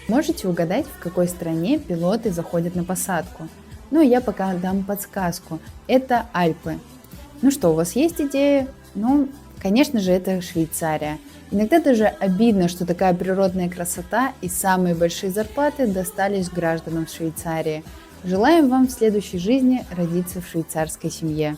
Можете угадать, в какой стране пилоты заходят на посадку? Ну, я пока дам подсказку. Это Альпы. Ну что, у вас есть идеи? Ну, конечно же, это Швейцария. Иногда даже обидно, что такая природная красота и самые большие зарплаты достались гражданам Швейцарии. Желаем вам в следующей жизни родиться в швейцарской семье.